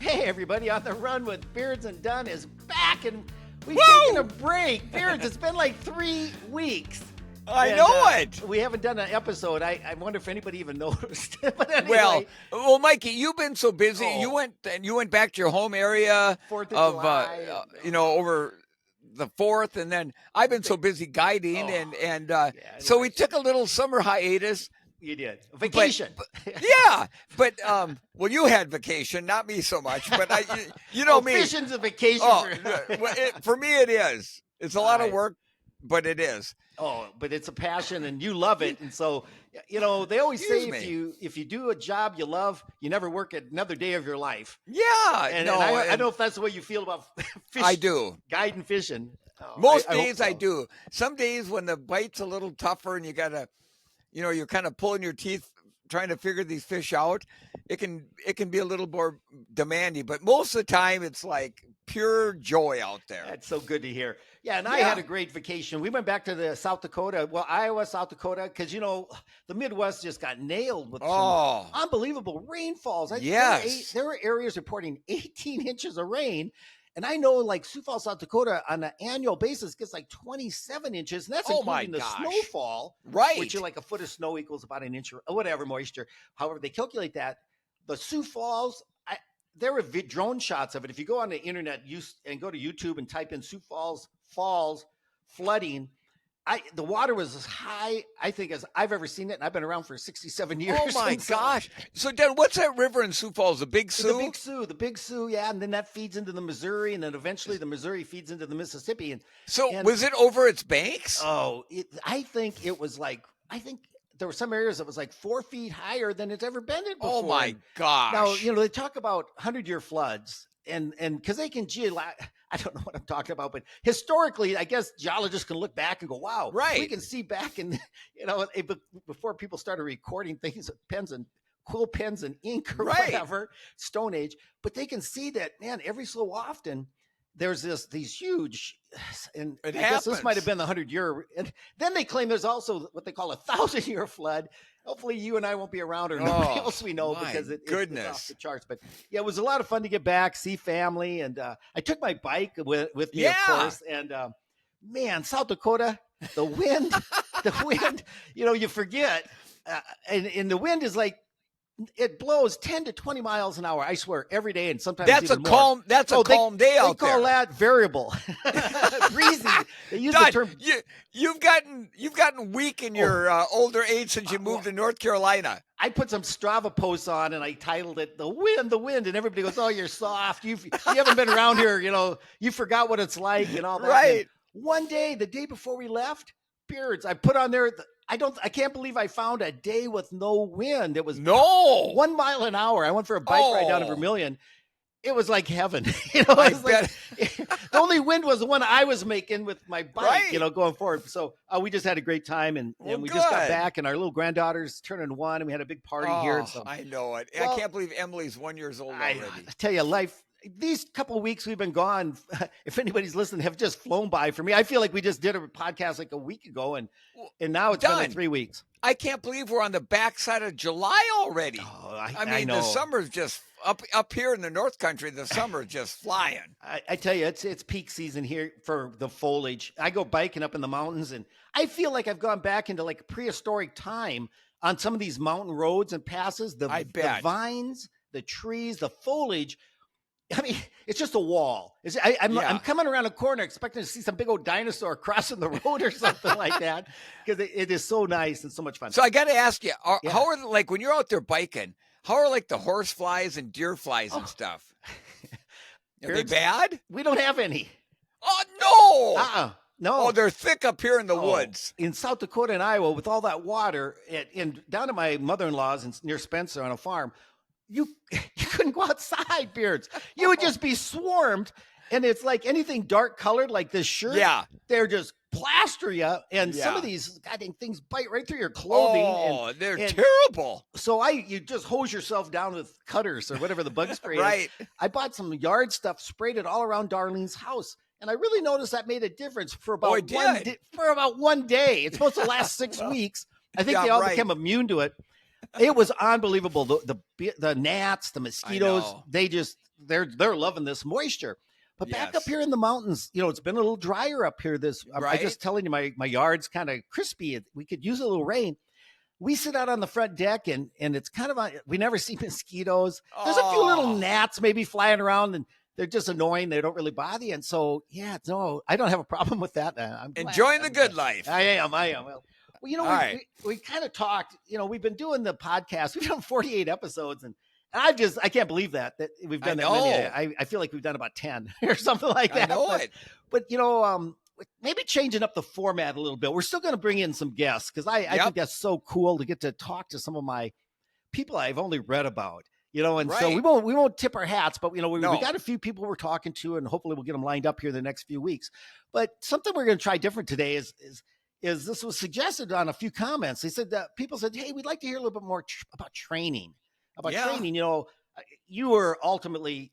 Hey, everybody, On the Run with Beards and Dunn is back, and we've Woo! taken a break. Beards, it's been like 3 weeks. I know it. We haven't done an episode. I wonder if anybody even noticed. But anyway, Well, Mikey, you've been so busy. Oh. You went back to your home area 4th of July. over the 4th, and then I've been so busy guiding, so we took a little summer hiatus. You did. Vacation. But you had vacation, not me so much. But you know me. Fishing's a vacation. For me, it is. It's a lot of work, but it is. Oh, but it's a passion, and you love it. And so, they always say if you do a job you love, you never work another day of your life. Yeah. And I don't know if that's the way you feel about fishing. I do. Guiding fishing. Most days I do. Some days when the bite's a little tougher and you got to, you're kind of pulling your teeth trying to figure these fish out, it can be a little more demanding. But most of the time, it's like pure joy out there. That's so good to hear. Yeah, and I had a great vacation. We went back to the Iowa, South Dakota, because, the Midwest just got nailed with some unbelievable rainfalls. There were areas reporting 18 inches of rain. And I know, like, Sioux Falls, South Dakota, on an annual basis gets like 27 inches, and that's including the snowfall, right? Which is like a foot of snow equals about an inch or whatever moisture. However, they calculate that. The Sioux Falls, there were drone shots of it. If you go on the internet and go to YouTube and type in Sioux Falls flooding, the water was as high, I think, as I've ever seen it, and I've been around for 67 years. Oh, my gosh. So, Dan, what's that river in Sioux Falls? The Big Sioux? The Big Sioux, yeah, and then that feeds into the Missouri, and then eventually the Missouri feeds into the Mississippi. And was it over its banks? Oh, I think there were some areas that was like 4 feet higher than it's ever been in before. Oh, my gosh. Now, they talk about 100-year floods, and because they can I don't know what I'm talking about, but historically, I guess geologists can look back and go, wow, we can see back and, before people started recording things with pens and quill pens and ink or whatever, Stone Age, but they can see that, man, every so often there's these huge, and I guess this might have been the 100-year, and then they claim there's also what they call a 1,000-year flood. Hopefully you and I won't be around, or nobody else we know, because it's off the charts. But yeah, it was a lot of fun to get back, see family, and I took my bike with me, of course. And man, South Dakota, the wind, you forget, and the wind is like, it blows 10 to 20 miles an hour, I swear, every day, and sometimes that's even a calm. more. That's a calm day out there. They call that variable, breezy. They use the term. You've gotten weak in your older age since you moved to North Carolina. I put some Strava posts on, and I titled it "The Wind," and everybody goes, "Oh, you're soft. You haven't been around here. You forgot what it's like and all that." Right. And one day, the day before we left, Beards, I put on there. I can't believe I found a day with no wind. It was 1 mile an hour. I went for a bike ride down to Vermilion. It was like heaven. The only wind was the one I was making with my bike, going forward. So we just had a great time, and we just got back, and our little granddaughter's turning 1, and we had a big party here. So I know it. I can't believe Emily's 1 year old already. I tell you, life. These couple of weeks we've been gone, if anybody's listening, have just flown by for me. I feel like we just did a podcast like a week ago, and now it's been like 3 weeks. I can't believe we're on the backside of July already. I know. The summer's just up here in the North Country. The summer's just flying. I tell you, it's peak season here for the foliage. I go biking up in the mountains, and I feel like I've gone back into like prehistoric time on some of these mountain roads and passes. The vines, the trees, the foliage. I mean, it's just a wall. I'm coming around a corner expecting to see some big old dinosaur crossing the road or something like that, because it is so nice and so much fun. So I got to ask you, how are when you're out there biking, how are the horse flies and deer flies and stuff? Are they bad? We don't have any. Oh, no. No. Oh, they're thick up here in the woods. In South Dakota and Iowa, with all that water, and down to my mother-in-law's near Spencer on a farm, you couldn't go outside, Beards. You would just be swarmed, and it's like anything dark colored, like this shirt. Yeah, they're just plaster you, and some of these goddamn things bite right through your clothing. Oh, they're terrible. So you just hose yourself down with cutters or whatever the bug spray right. is. I bought some yard stuff, sprayed it all around Darlene's house, and I really noticed that made a difference for about one day. It's supposed to last 6 weeks. I think they all became immune to it. It was unbelievable. The gnats, the mosquitoes, they're loving this moisture. But back up Yes. here in the mountains, it's been a little drier up here. I'm Right. just telling you, my yard's kind of crispy. We could use a little rain. We sit out on the front deck and it's kind of we never see mosquitoes. There's a few little gnats maybe flying around, and they're just annoying. They don't really bother you. And so, no, I don't have a problem with that. I'm enjoying the good life. I am. Well, we kind of talked, we've been doing the podcast. We've done 48 episodes, and I can't believe that we've done that many. I feel like we've done about 10 or something like that. I know it. But maybe changing up the format a little bit. We're still going to bring in some guests, because I think that's so cool to get to talk to some of my people I've only read about, and so we won't tip our hats, but we got a few people we're talking to, and hopefully we'll get them lined up here the next few weeks. But something we're going to try different today is this was suggested on a few comments. They said that people said, hey, we'd like to hear a little bit more about training. You were ultimately,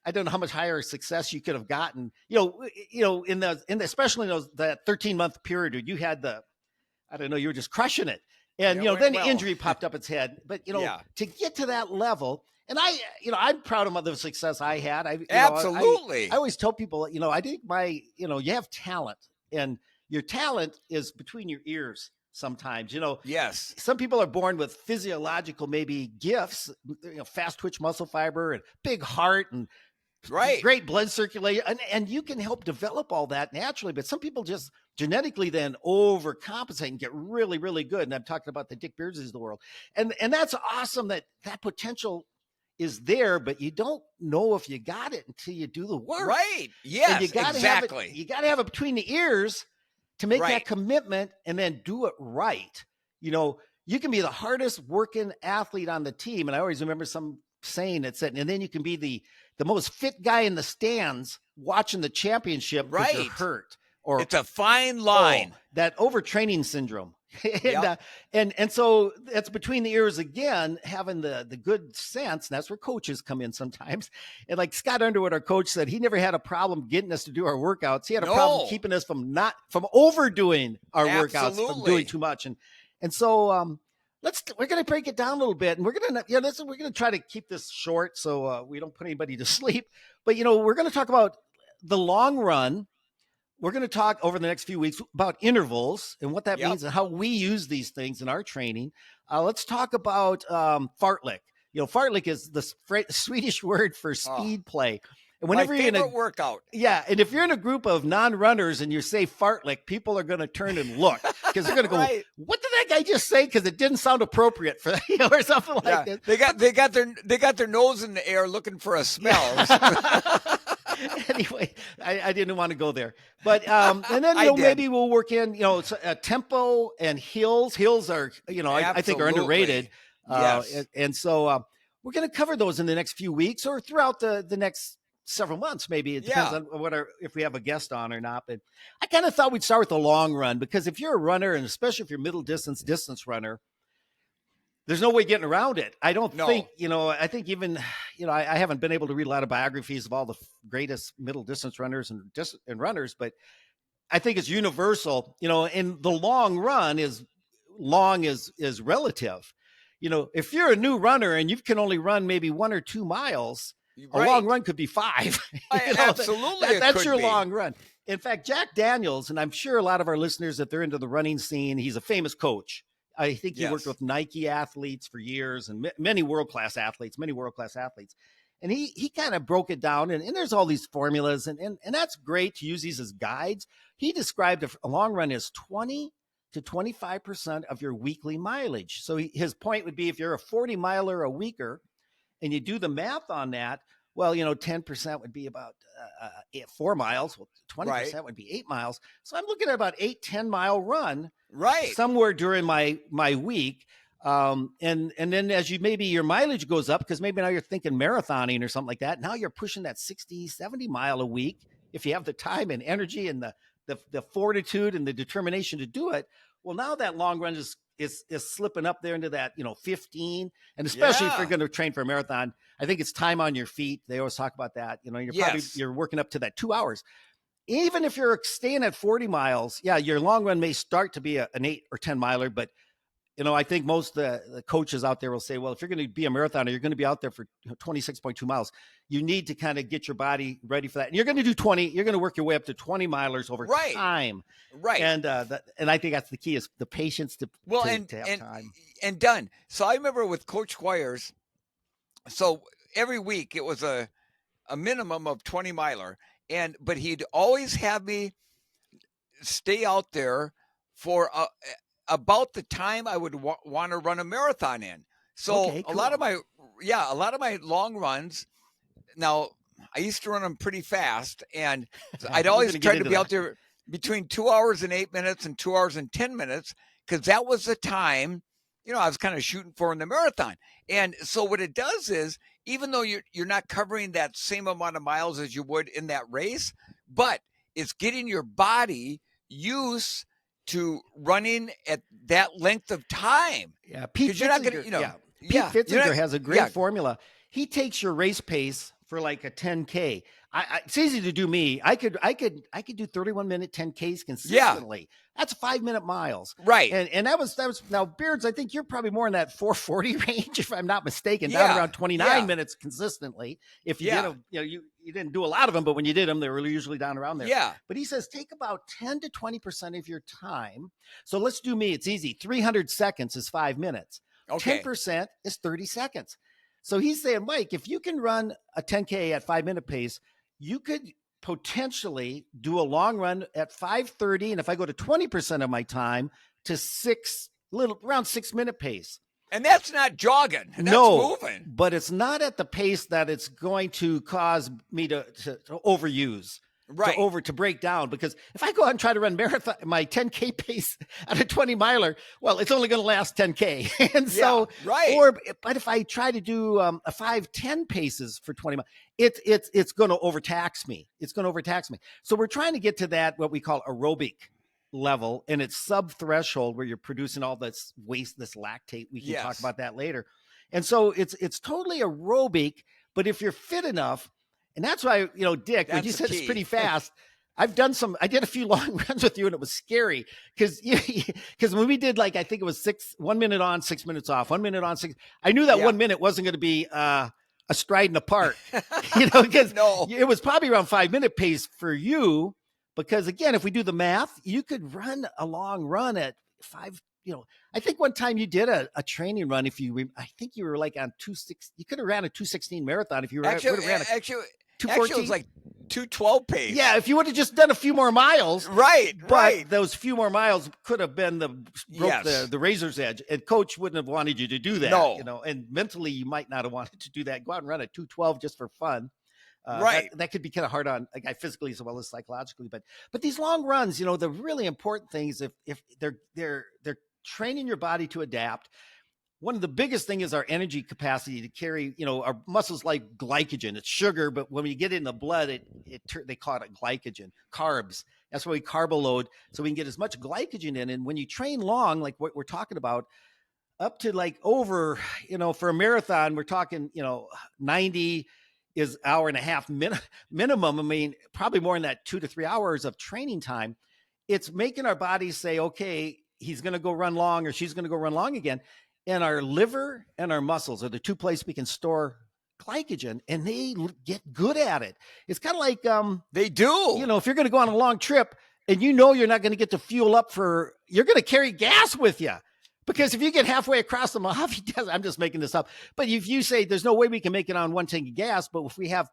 I don't know how much higher success you could have gotten, especially in that 13-month period, you had you were just crushing it. And, then the injury popped up its head, but, to get to that level, and I'm proud of the success I had. Absolutely. I always tell people, I think you have talent, and your talent is between your ears. Sometimes, yes, some people are born with physiological, maybe gifts, fast twitch muscle fiber and big heart and great blood circulation. And you can help develop all that naturally. But some people just genetically then overcompensate and get really, really good. And I'm talking about the Dick Beardsleys of the world. And that's awesome that potential is there, but you don't know if you got it until you do the work. Right. Yes, and you gotta exactly. You got to have it between the ears to make that commitment and then do it right. You can be the hardest working athlete on the team. And I always remember some saying that said, and then you can be the most fit guy in the stands watching the championship because you're hurt. Or it's a fine line. That overtraining syndrome. And so that's between the ears again, having the good sense. And that's where coaches come in sometimes. And like Scott Underwood, our coach, said he never had a problem getting us to do our workouts. He had a problem keeping us from overdoing our workouts, from doing too much. And so we're going to break it down a little bit, and we're going to try to keep this short so we don't put anybody to sleep. But we're going to talk about the long run. We're going to talk over the next few weeks about intervals and what that means and how we use these things in our training. Let's talk about fartlek. Fartlek is the Swedish word for speed play. And whenever you're in a workout. Yeah. And if you're in a group of non-runners and you say fartlek, people are going to turn and look, because they're going to go, what did that guy just say? Because it didn't sound appropriate for or something like that. They got their nose in the air looking for a smell. Anyway, I didn't want to go there, but and then maybe we'll work in tempo and hills. Hills are I think are underrated. Yes. And so we're going to cover those in the next few weeks or throughout the next several months. Maybe it depends on if we have a guest on or not. But I kind of thought we'd start with the long run, because if you're a runner, and especially if you're middle distance runner, there's no way getting around it. I don't think, I think even, I haven't been able to read a lot of biographies of all the greatest middle distance runners and runners, but I think it's universal, and the long run is relative. If you're a new runner and you can only run maybe 1 or 2 miles, a long run could be 5. Absolutely. That's your long run. In fact, Jack Daniels, and I'm sure a lot of our listeners, if they're into the running scene, he's a famous coach. I think he worked with Nike athletes for years and many world-class athletes. And he kind of broke it down, and there's all these formulas, and that's great to use these as guides. He described a long run as 20 to 25% of your weekly mileage. So his point would be, if you're a 40 miler a weeker and you do the math on that, well, 10% would be about 4 miles. Well, 20% would be 8 miles. So I'm looking at about 8-10 mile run somewhere during my week. And then as maybe your mileage goes up, because maybe now you're thinking marathoning or something like that. Now you're pushing that 60-70 mile a week. If you have the time and energy and the fortitude and the determination to do it, well, now that long run is slipping up there into that, 15. And especially if you're going to train for a marathon, I think it's time on your feet. They always talk about that. You're working up to that 2 hours. Even if you're staying at 40 miles, your long run may start to be an 8 or 10 miler, but I think most the coaches out there will say, well, if you're going to be a marathoner, you're going to be out there for 26.2 miles. You need to kind of get your body ready for that. And you're going to do 20. You're going to work your way up to 20 milers over time. Right. And I think that's the key is the patience to have time. And done. So I remember with Coach Squires, so every week it was a minimum of 20 miler. But he'd always have me stay out there for about the time I would want to run a marathon in. So cool. a lot of my long runs. Now I used to run them pretty fast, and I'd always try to be out there between 2 hours and 8 minutes and 2 hours and 10 minutes, because that was the time, I was kind of shooting for in the marathon. And so what it does is, even though you're not covering that same amount of miles as you would in that race, but it's getting your body used to running at that length of time. Yeah, Pete Fitzinger has a great formula. He takes your race pace for like a 10K. It's easy to do me. I could do 31-minute 10Ks consistently. That's 5-minute miles. Right. And that was now, Beards, I think you're probably more in that 440 range, if I'm not mistaken, down around 29 minutes consistently. If you did them, you didn't do a lot of them, but when you did them, they were usually down around there. Yeah. But he says take about 10 to 20% of your time. So let's do me. It's easy. 300 seconds is 5 minutes. Okay. 10% is 30 seconds. So he's saying, Mike, if you can run a 10K at 5-minute pace, you could potentially do a long run at 5:30. And if I go to 20% of my time to around 6-minute pace. And that's not jogging. That's moving. But it's not at the pace that it's going to cause me to overuse. Right. To break down, because if I go out and try to run marathon, my 10K pace at a 20 miler, well, it's only going to last 10K. And so, but if I try to do a 5-10 paces for 20 miles, it's going to overtax me. So we're trying to get to that, what we call aerobic level, and it's sub threshold where you're producing all this waste, this lactate. We can talk about that later. And so it's totally aerobic, but if you're fit enough. And that's why, Dick, when you said it's pretty fast, I did a few long runs with you, and it was scary because when we did, like, I think it was 1 minute on, 6 minutes off, 1 minute on, 6, I knew that 1 minute wasn't going to be a striding apart, because it was probably around 5-minute pace for you, because again, if we do the math, you could run a long run at 5. I think one time you did a training run. I think you were like on 2:6. You could have ran a 2:16 marathon if you were actually it was like 2:12 pace. Yeah, if you would have just done a few more miles. Right. Those few more miles could have been the razor's edge. And coach wouldn't have wanted you to do that. No. And mentally you might not have wanted to do that. Go out and run a 2:12 just for fun. That could be kind of hard on a guy physically as well as psychologically. But these long runs, the really important thing is if they're training your body to adapt. One of the biggest thing is our energy capacity to carry, our muscles like glycogen. It's sugar, but when we get in the blood, they call it glycogen, carbs. That's why we carbo-load, so we can get as much glycogen in. And when you train long, like what we're talking about, up to like over, for a marathon, we're talking, 90 is hour and a half minimum. I mean, probably more than that, 2 to 3 hours of training time. It's making our bodies say, okay, he's going to go run long, or she's going to go run long again. And our liver and our muscles are the two places we can store glycogen, and they get good at it. It's kind of like they do. If you're going to go on a long trip and you're not going to get to fuel up you're going to carry gas with you, because if you get halfway across the Mojave Desert, I'm just making this up, but if you say there's no way we can make it on one tank of gas, but if we have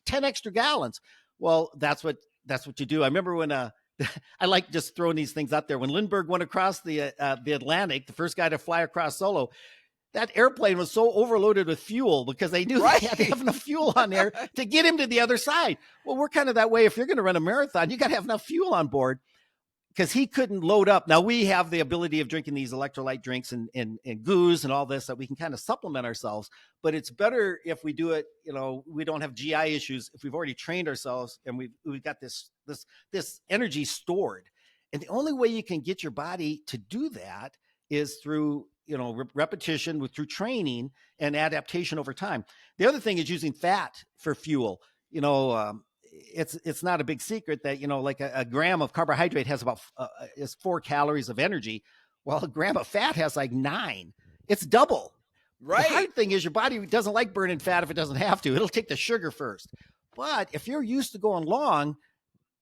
10 extra gallons, well, that's what you do. I remember when I like just throwing these things out there. When Lindbergh went across the Atlantic, the first guy to fly across solo, that airplane was so overloaded with fuel because they knew they had to have enough fuel on there to get him to the other side. Well, we're kind of that way. If you're going to run a marathon, you got to have enough fuel on board, because he couldn't load up. Now we have the ability of drinking these electrolyte drinks and goos and all this, that we can kind of supplement ourselves, but it's better if we do it, we don't have GI issues if we've already trained ourselves and we've got this energy stored. And the only way you can get your body to do that is through, repetition, through training and adaptation over time. The other thing is using fat for fuel. It's not a big secret that, like a gram of carbohydrate has about is 4 calories of energy. Well, a gram of fat has like 9. It's double. Right. The hard thing is your body doesn't like burning fat if it doesn't have to. It'll take the sugar first. But if you're used to going long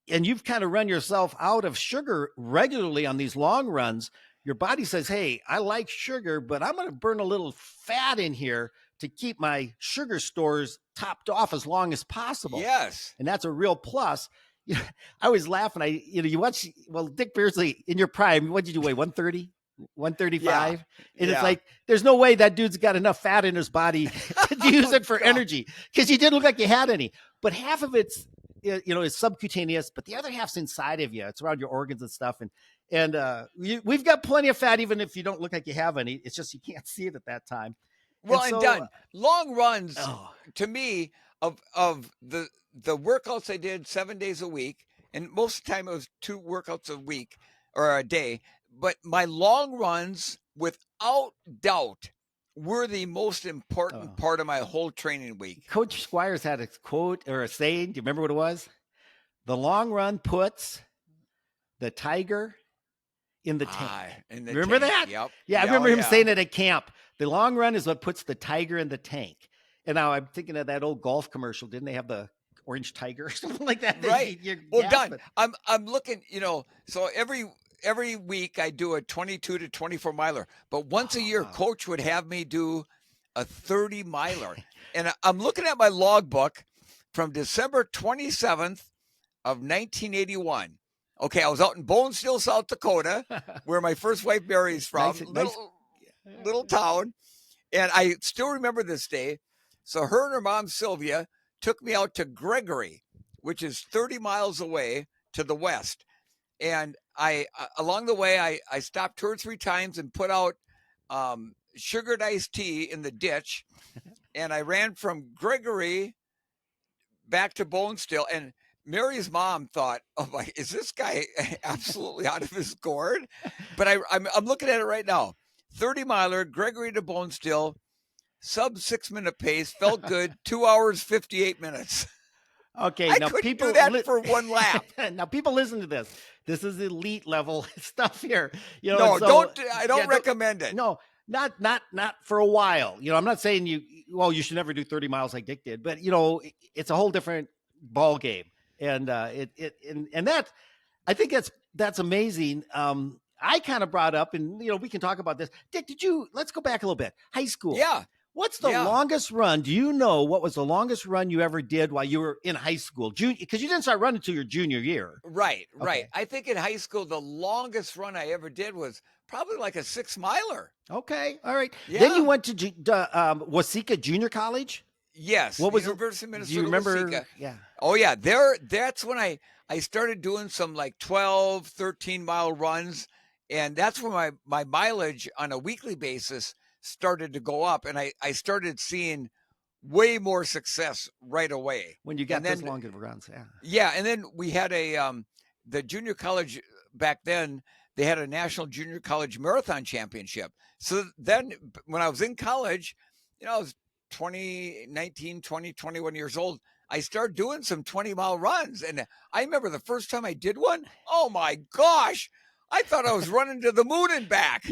and you've kind of run yourself out of sugar regularly on these long runs, your body says, hey, I like sugar, but I'm going to burn a little fat in here to keep my sugar stores topped off as long as possible. Yes. And that's a real plus. You know, I always laugh when you watch, Dick Beardsley in your prime, what did you weigh? 130, 135. Yeah. And it's like, there's no way that dude's got enough fat in his body to use it for energy, because he didn't look like he had any, but half of it's, is subcutaneous, but the other half's inside of you. It's around your organs and stuff. And we've got plenty of fat, even if you don't look like you have any. It's just you can't see it at that time. Well, and done. Long runs to me of the workouts I did 7 days a week, and most of the time it was 2 workouts a week or a day. But my long runs, without doubt, were the most important part of my whole training week. Coach Squires had a quote or a saying. Do you remember what it was? The long run puts the tiger in the tank. Remember that? Yep. Yeah, I remember him saying it at camp. The long run is what puts the tiger in the tank. And now I'm thinking of that old golf commercial. Didn't they have the orange tiger or something like that? Right. Well, done. I'm looking, so every week I do a 22 to 24 miler, but once a year coach would have me do a 30 miler. And I'm looking at my logbook from December 27th of 1981. Okay, I was out in Bonesteel, South Dakota, where my first wife Mary's from, little town. And I still remember this day. So her and her mom, Sylvia, took me out to Gregory, which is 30 miles away to the west. And along the way, I stopped 2 or 3 times and put out sugared iced tea in the ditch. And I ran from Gregory back to Bonesteel. And Mary's mom thought, oh my, is this guy absolutely out of his gourd? But I'm looking at it right now. 30 miler, Gregory to Bonesteel, sub 6 minute pace, felt good, 2 hours, 58 minutes. Okay, I couldn't do that for one lap. Now people listen to this. This is elite level stuff here. I don't recommend it. No, not for a while. I'm not saying you should never do 30 miles like Dick did, but it's a whole different ball game. And that, I think that's amazing. I kind of brought up, and we can talk about this. Dick, let's go back a little bit. High school. Yeah. What's the longest run? Do you know what was the longest run you ever did while you were in high school? Because you didn't start running until your junior year. Right. I think in high school, the longest run I ever did was probably like a 6 miler. Okay. All right. Yeah. Then you went to Waseca Junior College? Yes. What was University of Minnesota? Do you remember? Waseca. Yeah. Oh, yeah. That's when I started doing some like 12, 13 mile runs. And that's when my mileage on a weekly basis started to go up, and I started seeing way more success right away. When you got those longer runs, yeah. And then we had the junior college back then. They had a national junior college marathon championship. So then, when I was in college, I was 19, 20, 21 years old. I started doing some 20-mile runs, and I remember the first time I did one. Oh my gosh! I thought I was running to the moon and back.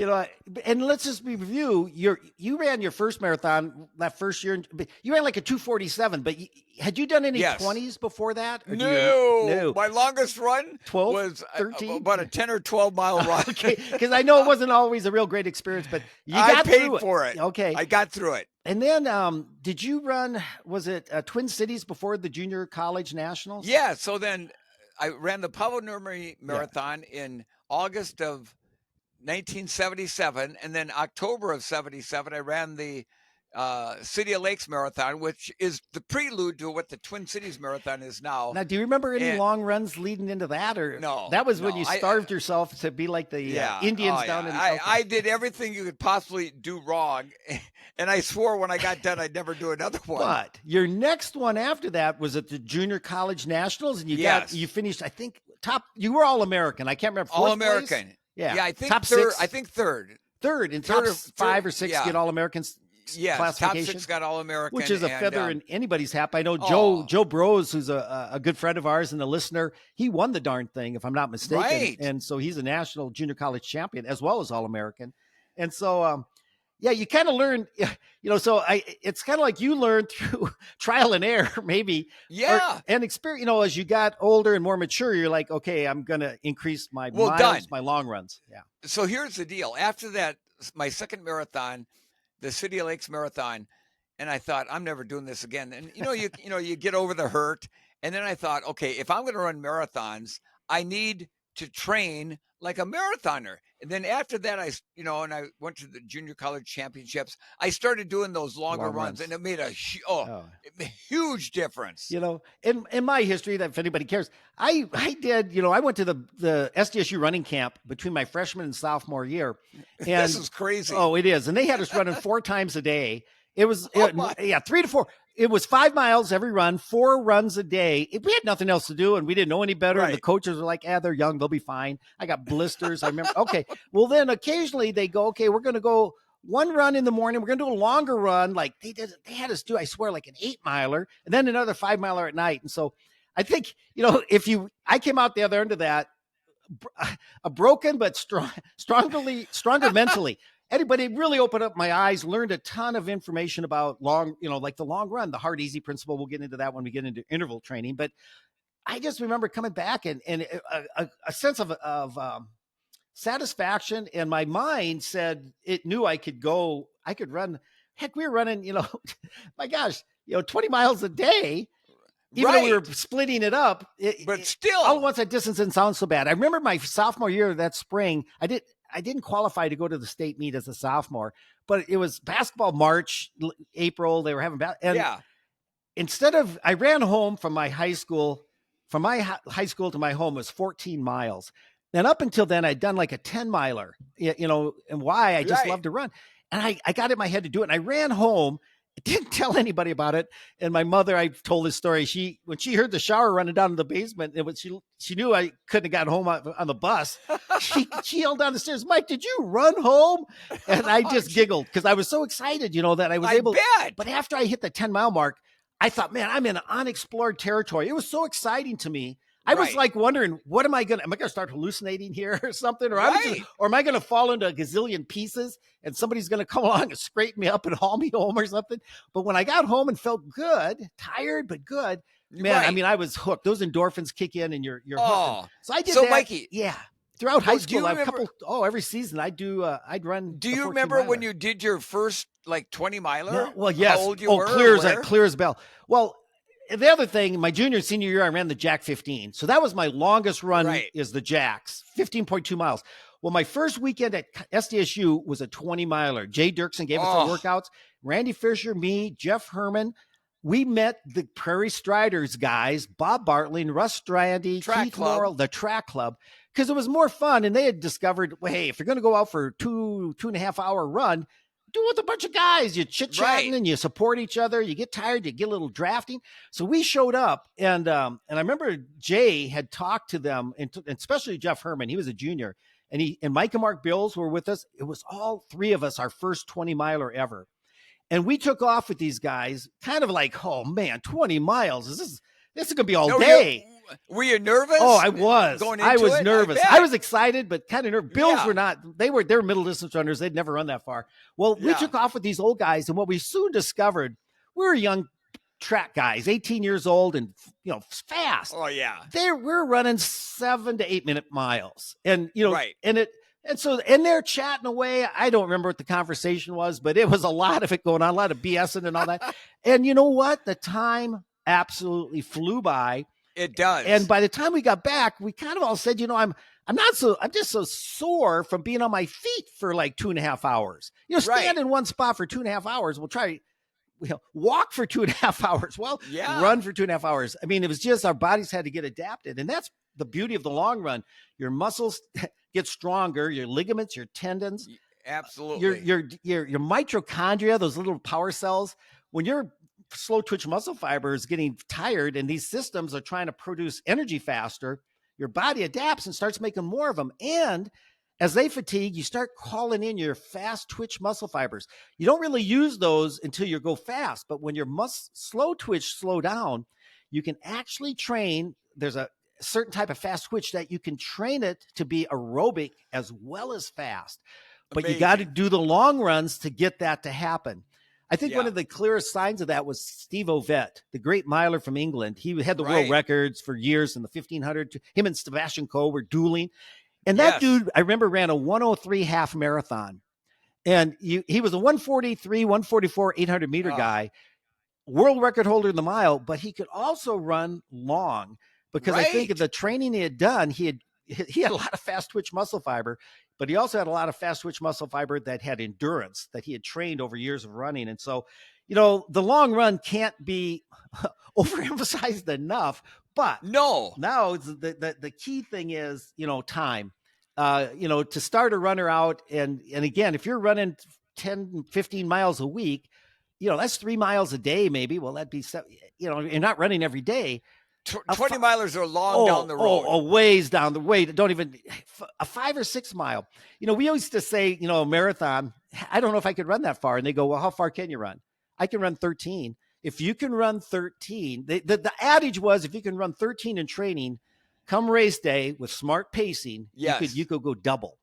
And let's just review. You ran your first marathon that first year. You ran like a 2:47, but had you done any 20s before that? No. My longest run 12, was 13? About a 10 or 12 mile run. Okay, because I know it wasn't always a real great experience, but I paid for it. Okay. I got through it. And then did you run, was it Twin Cities before the junior college nationals? Yeah, so then I ran the Pablo Nurmi Marathon in August of 1977, and then October of 77, I ran the City of Lakes Marathon, which is the prelude to what the Twin Cities Marathon is now. Now, do you remember any long runs leading into that? Or no? That was when you starved yourself to be like the Indians down in. I did everything you could possibly do wrong, and I swore when I got done I'd never do another one. But your next one after that was at the Junior College Nationals, and you finished, I think, top. You were All American. I can't remember. All American. Yeah. I think top third. 6. I think third. Third in top 5 or 6 get All Americans. classification. Top 6 got All-American. Which is a feather in anybody's hat. I know Oh. Joe Bros, who's a good friend of ours and a listener, he won the darn thing, if I'm not mistaken. Right. And so he's a national junior college champion as well as All-American. And so, yeah, you kind of learn, so it's kind of like you learn through trial and error, maybe. Yeah. And experience, as you got older and more mature, you're like, okay, I'm going to increase my miles, my long runs. Yeah. So here's the deal. After that, my second marathon, the City of Lakes Marathon, and I thought, I'm never doing this again. And, you get over the hurt. And then I thought, okay, if I'm going to run marathons, I need to train like a marathoner. And then after that, I went to the junior college championships. I started doing those longer runs, and it made a huge difference. In my history, that if anybody cares, I did, I went to the SDSU running camp between my freshman and sophomore year. And this is crazy. Oh, it is. And they had us running 4 times a day. It was, 3 to 4. It was 5 miles every run, 4 runs a day. We had nothing else to do, and we didn't know any better. Right. And the coaches were like, they're young. They'll be fine. I got blisters. I remember. Okay. Well, then occasionally they go, okay, we're going to go 1 run in the morning. We're going to do a longer run. Like they had us do, I swear, like an 8 miler and then another 5 miler at night. And so I think, I came out the other end of that, a broken, but stronger mentally. But it really opened up my eyes, learned a ton of information about like the long run, the hard, easy principle. We'll get into that when we get into interval training. But I just remember coming back and a sense of satisfaction. And my mind said it knew I could run. Heck, we were running, my gosh, 20 miles a day. Even though we were splitting it up, but still, all at once that distance didn't sound so bad. I remember my sophomore year that spring, I didn't qualify to go to the state meet as a sophomore, but it was basketball March, April. They were having I ran home from my high school. From my high school to my home was 14 miles. And up until then, I'd done like a 10 miler, and why I just loved to run. And I got in my head to do it. And I ran home. I didn't tell anybody about it. And my mother, I told this story. When she heard the shower running down in the basement, and when she knew I couldn't have gotten home on the bus, she yelled down the stairs, "Mike, did you run home?" And I just giggled because I was so excited, that I was able. But after I hit the 10-mile mark, I thought, man, I'm in unexplored territory. It was so exciting to me. I was like wondering, am I going to start hallucinating here or something? Or am I going to fall into a gazillion pieces and somebody's going to come along and scrape me up and haul me home or something? But when I got home and felt good, tired, but good, man, I mean, I was hooked. Those endorphins kick in and you're hooked. So I did that. Mikey. Yeah. Throughout high school, every season I'd run. Do you remember when you did your first 20 miler? No, well, yes. How old you were? Clear as a bell. Well, the other thing, my junior and senior year, I ran the Jack 15. So that was my longest run is the Jacks, 15.2 miles. Well, my first weekend at SDSU was a 20 miler. Jay Dirksen gave us our workouts. Randy Fisher, me, Jeff Herman. We met the Prairie Striders guys, Bob Bartling, Russ Strandy, Keith Morrill, the track club, because it was more fun. And they had discovered, hey, if you're going to go out for a 2.5 hour run, do it with a bunch of guys. You chit-chatting and you support each other. You get tired, you get a little drafting. So we showed up, and I remember Jay had talked to them, and especially Jeff Herman. He was a junior, and Mike and Mark Bills were with us. It was all 3 of us, our first 20 miler ever. And we took off with these guys, kind of like, oh man, 20 miles. This is going to be all day. Were you nervous? Oh, I was. I was nervous. I was excited, but kind of nervous. Bills were not. They were middle distance runners. They'd never run that far. Well, we took off with these old guys, and what we soon discovered, we were young track guys, 18 years old, and fast. Oh yeah. We're running 7 to 8 minute miles, and and they're chatting away. I don't remember what the conversation was, but it was a lot of it going on, a lot of BSing and all that. And you know what? The time absolutely flew by. It does. And by the time we got back, we kind of all said, I'm just so sore from being on my feet for like 2.5 hours. Stand in one spot for 2.5 hours. We'll try, walk for 2.5 hours. Well, run for 2.5 hours. I mean, it was just our bodies had to get adapted. And that's the beauty of the long run. Your muscles get stronger, your ligaments, your tendons. Absolutely. Your mitochondria, those little power cells, when you're slow twitch muscle fibers getting tired and these systems are trying to produce energy faster, your body adapts and starts making more of them. And as they fatigue, you start calling in your fast twitch muscle fibers. You don't really use those until you go fast, but when your slow twitch slow down, you can actually train. There's a certain type of fast twitch that you can train it to be aerobic as well as fast. But Amazing. you got to do the long runs to get that to happen. I think Yeah. one of the clearest signs of that was Steve Ovett, the great miler from England. He had the world records for years in the 1500. Him and Sebastian Coe were dueling. And that dude, I remember, ran a 103 half marathon. And he was a 143, 144, 800 meter guy, world record holder in the mile, but he could also run long because I think of the training he had done, he had a lot of fast twitch muscle fiber, but he also had a lot of fast twitch muscle fiber that had endurance that he had trained over years of running. And so, the long run can't be overemphasized enough, but now the key thing is, time. To start a runner out. And again, if you're running 10, 15 miles a week, that's 3 miles a day, maybe. Well, that'd be, you're not running every day. 20 milers are long down the road. A ways down the way. Don't even a 5 or 6 mile. We used to say, a marathon, I don't know if I could run that far. And they go, well, how far can you run? I can run 13. If you can run 13, the adage was, if you can run 13 in training, come race day with smart pacing, you could go double.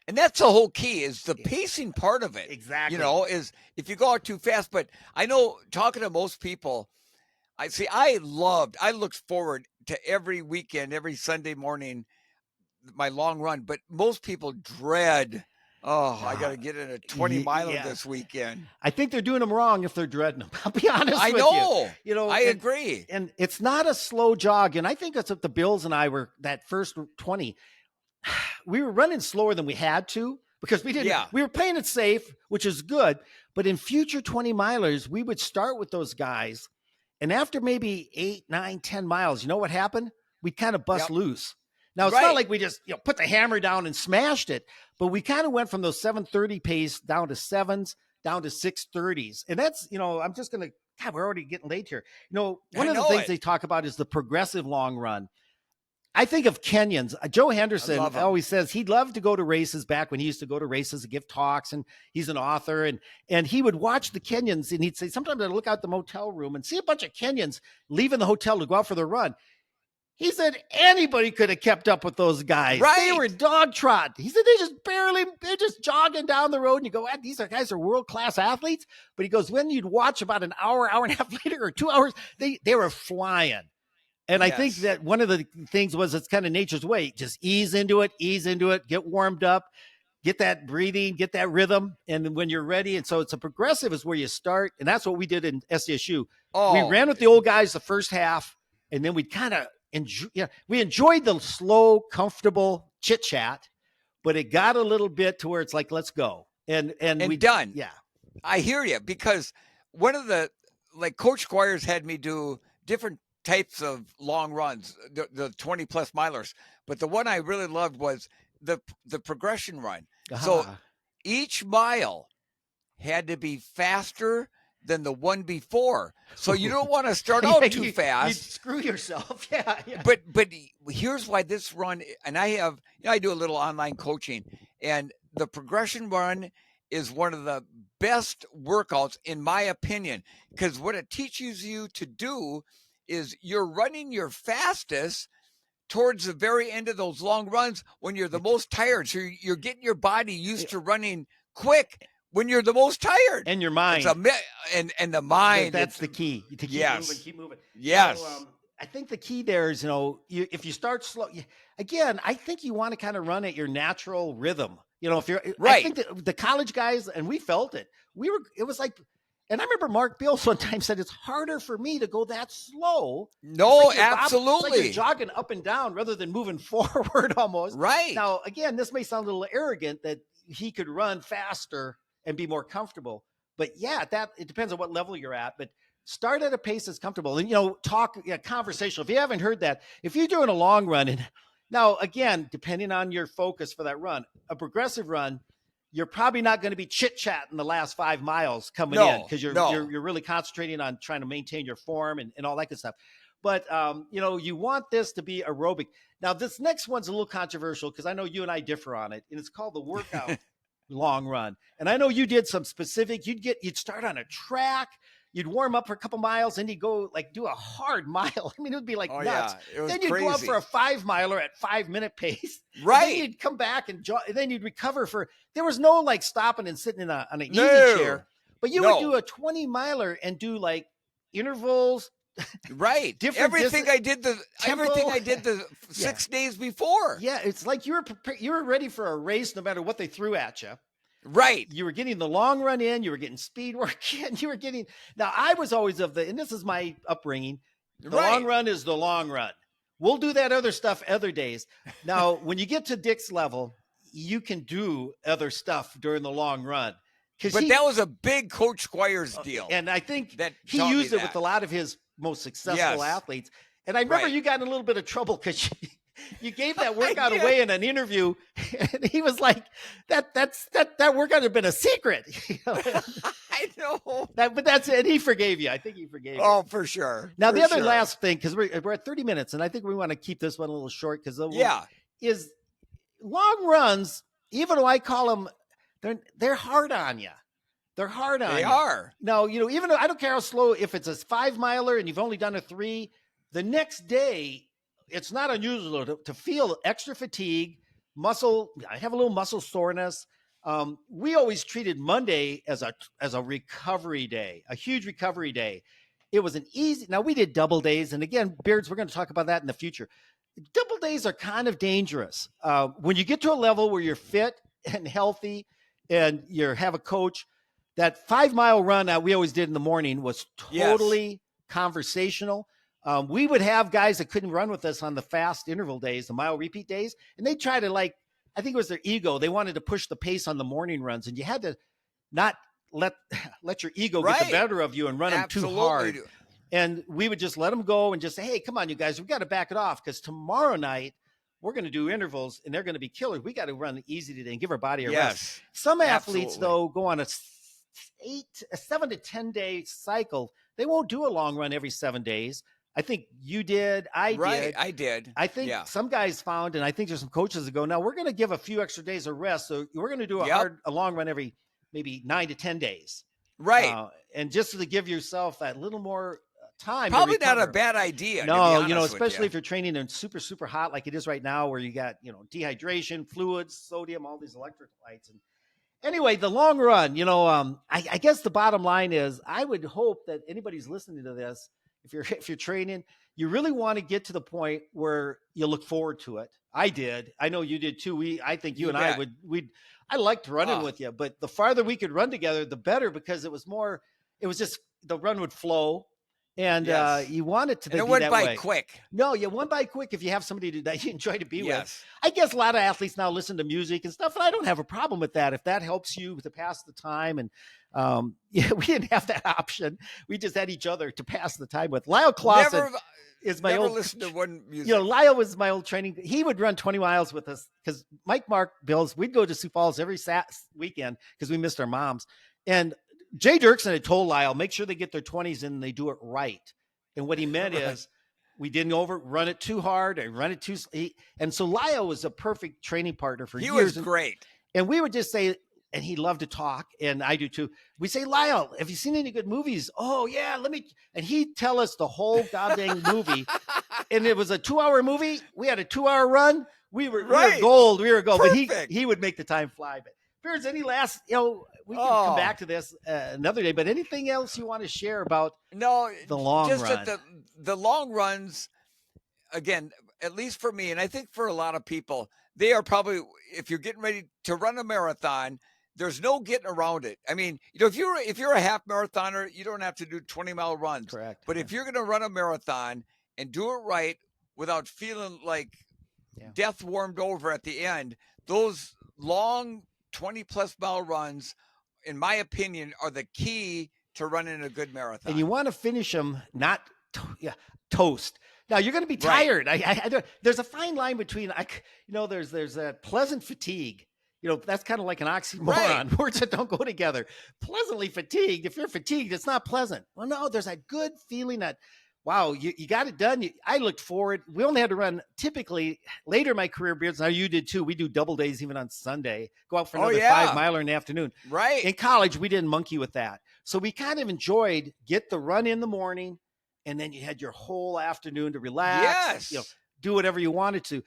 And that's the whole key, is the pacing part of it. Exactly. Is if you go out too fast. But I know, talking to most people, I looked forward to every weekend, every Sunday morning, my long run. But most people dread, I got to get in a 20 miler this weekend. I think they're doing them wrong if they're dreading them. I'll be honest with you. I agree. And it's not a slow jog. And I think that's what the Bills and I were, that first 20, we were running slower than we had to because we were playing it safe, which is good. But in future 20 milers, we would start with those guys. And after maybe 8, 9, 10 miles, you know what happened? We'd kind of bust loose. Now, it's not like we just put the hammer down and smashed it, but we kind of went from those 7:30 pace down to 7s, down to 6:30s. And that's, I'm just going to, God, we're already getting late here. One of the things they talk about is the progressive long run. I think of Kenyans. Joe Henderson always says he'd love to go to races back when he used to go to races and give talks, and he's an author, and he would watch the Kenyans, and he'd say, sometimes I'd look out the motel room and see a bunch of Kenyans leaving the hotel to go out for their run. He said anybody could have kept up with those guys. They were dog trot. He said they're just jogging down the road, and you go, these guys are world-class athletes. But he goes, when you'd watch about an hour and a half later, or 2 hours, they were flying. And I think that one of the things was, it's kind of nature's way. Just ease into it, get warmed up, get that breathing, get that rhythm. And when you're ready, and so it's a progressive is where you start. And that's what we did in SDSU. We ran with the old guys the first half, and then we'd kind of we enjoyed the slow, comfortable chit chat, but it got a little bit to where it's like, let's go. And we done. Yeah. I hear you, because one of Coach Squires had me do different types of long runs, the 20 plus milers, but the one I really loved was the progression run. So each mile had to be faster than the one before. So you don't want to start out too fast. You screw yourself. Yeah. But here's why this run, and I do a little online coaching, and the progression run is one of the best workouts, in my opinion, because what it teaches you to do is you're running your fastest towards the very end of those long runs when you're the most tired. So you're getting your body used to running quick when you're the most tired. And your mind. And the mind. That's the key. To keep moving. Yes. So, I think the key there is, if you start slow, again, I think you want to kind of run at your natural rhythm. If you're I think that the college guys, and we felt it. It was like, and I remember Mark Beals one time said, it's harder for me to go that slow. No, absolutely. It's like you're jogging up and down rather than moving forward almost. Right. Now, again, this may sound a little arrogant that he could run faster and be more comfortable. But it depends on what level you're at. But start at a pace that's comfortable. And, talk conversational. If you haven't heard that, if you're doing a long run, and now, again, depending on your focus for that run, a progressive run, you're probably not going to be chit-chatting the last 5 miles coming in, because you're really concentrating on trying to maintain your form and all that good stuff. But you want this to be aerobic. Now, this next one's a little controversial because I know you and I differ on it, and it's called the workout long run. And I know you did some specific. You'd start on a track, you'd warm up for a couple miles, and you'd go do a hard mile. I mean, it would be like nuts. Yeah, it was then you'd crazy. go out for a 5 miler at 5-minute pace. Right. And then you'd come back and then you'd recover there was no stopping and sitting on an easy chair, but you would do a 20 miler and do intervals. Right. Everything I did the 6 days before. Yeah. It's like you were ready for a race no matter what they threw at you. Right. You were getting the long run in, you were getting speed work in, now I was always and this is my upbringing. The long run is the long run. We'll do that other stuff other days. Now, when you get to Dick's level, you can do other stuff during the long run. But that was a big Coach Squires deal. And I think that he used it with a lot of his most successful athletes. And I remember you got in a little bit of trouble because you gave that workout away in an interview, and he was like, that workout had been a secret. I know. But that's it. He forgave you. I think he forgave you. Oh, for sure. Now, the other last thing, because we're at 30 minutes, and I think we want to keep this one a little short because is long runs, even though I call them, they're hard on you. They're hard on you. They are. No, even though I don't care how slow, if it's a 5 miler and you've only done a 3, the next day, it's not unusual to feel extra fatigue, I have a little muscle soreness. We always treated Monday as a recovery day, a huge recovery day. It was now we did double days. And again, Beards, we're going to talk about that in the future. Double days are kind of dangerous. When you get to a level where you're fit and healthy and you have a coach, that 5-mile run that we always did in the morning was totally conversational. We would have guys that couldn't run with us on the fast interval days, the mile repeat days, and they try to I think it was their ego. They wanted to push the pace on the morning runs, and you had to not let your ego get the better of you and run them too hard. And we would just let them go and just say, hey, come on, you guys, we've got to back it off because tomorrow night we're going to do intervals and they're going to be killers. We got to run easy today and give our body a rest. Some athletes, though, go on a 7 to 10 day cycle. They won't do a long run every 7 days. I think you did. I did. I think some guys found, and I think there's some coaches that go, now we're going to give a few extra days of rest. So we're going to do a long run every maybe 9 to 10 days. Right. And just to give yourself that little more time. Probably not a bad idea. No, especially if you're training in super, super hot like it is right now, where you got, dehydration, fluids, sodium, all these electrolytes. And anyway, the long run, I guess the bottom line is I would hope that anybody's listening to this, if you're training, you really want to get to the point where you look forward to it. I did. I know you did too. I think you and I I liked running with you, but the farther we could run together, the better, because it was just the run would flow. And you want it to be that way. It went by quick. No, you went by quick if you have somebody that you enjoy to be with. I guess a lot of athletes now listen to music and stuff, and I don't have a problem with that if that helps you to pass the time. And we didn't have that option. We just had each other to pass the time with. Lyle Clausen is my old. Listen to one music. Lyle was my old training. He would run 20 miles with us because Mark, Bills, we'd go to Sioux Falls every weekend because we missed our moms. And Jay Dirksen had told Lyle, make sure they get their 20s in and they do it right. And what he meant is we didn't run it too hard or run it too. And so Lyle was a perfect training partner for years. He was great. And we would just say, and he loved to talk, and I do too. We say, Lyle, have you seen any good movies? Oh yeah, and he'd tell us the whole goddamn movie. And it was a 2-hour movie. We had a 2-hour run. We were gold. We were gold. Perfect. But he would make the time fly. But if there's any last, we can come back to this another day, but anything else you want to share about the long run? That the long runs, again, at least for me, and I think for a lot of people, they are probably, if you're getting ready to run a marathon, there's no getting around it. I mean, if you're a half marathoner, you don't have to do 20-mile runs. Correct. But if you're going to run a marathon and do it right without feeling like death warmed over at the end, those long 20-plus mile runs, in my opinion, are the key to running a good marathon. And you want to finish them not toast. Now you're going to be tired. There's a fine line between, there's that pleasant fatigue. That's kind of like an oxymoron. Words that don't go together. Pleasantly fatigued. If you're fatigued, it's not pleasant. Well, no, there's that good feeling that wow, you got it done. I looked forward. We only had to run typically later in my career, Beards. Now you did too. We do double days even on Sunday. Go out for another 5-miler in the afternoon. Right. In college, we didn't monkey with that. So we kind of enjoyed get the run in the morning, and then you had your whole afternoon to relax. Yes. Do whatever you wanted to.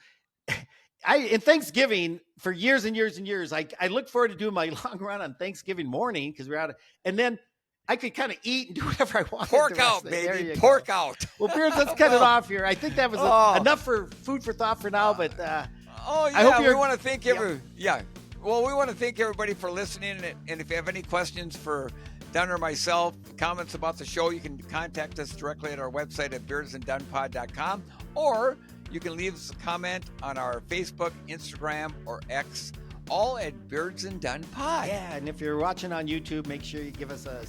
In Thanksgiving for years and years and years, I looked forward to doing my long run on Thanksgiving morning because we're and then I could kind of eat and do whatever I wanted. Pork out, baby. Pork out. Well, Beards, let's cut it off here. I think that was enough for food for thought for now. But I hope we want to thank Well, we want to thank everybody for listening. And if you have any questions for Dunn or myself, comments about the show, you can contact us directly at our website at beardsanddunpod.com, or you can leave us a comment on our Facebook, Instagram, or X, all at Beards and Dunn Pod. Yeah, and if you're watching on YouTube, make sure you give us a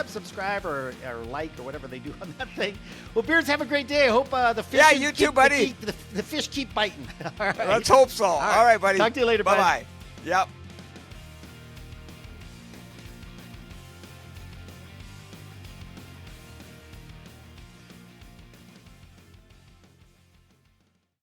subscribe or like or whatever they do on that thing. Well, Beards, have a great day. I hope the fish you too, buddy. The fish keep biting. All right. Let's hope so. All right, buddy. Talk to you later, Bye-bye. Yep.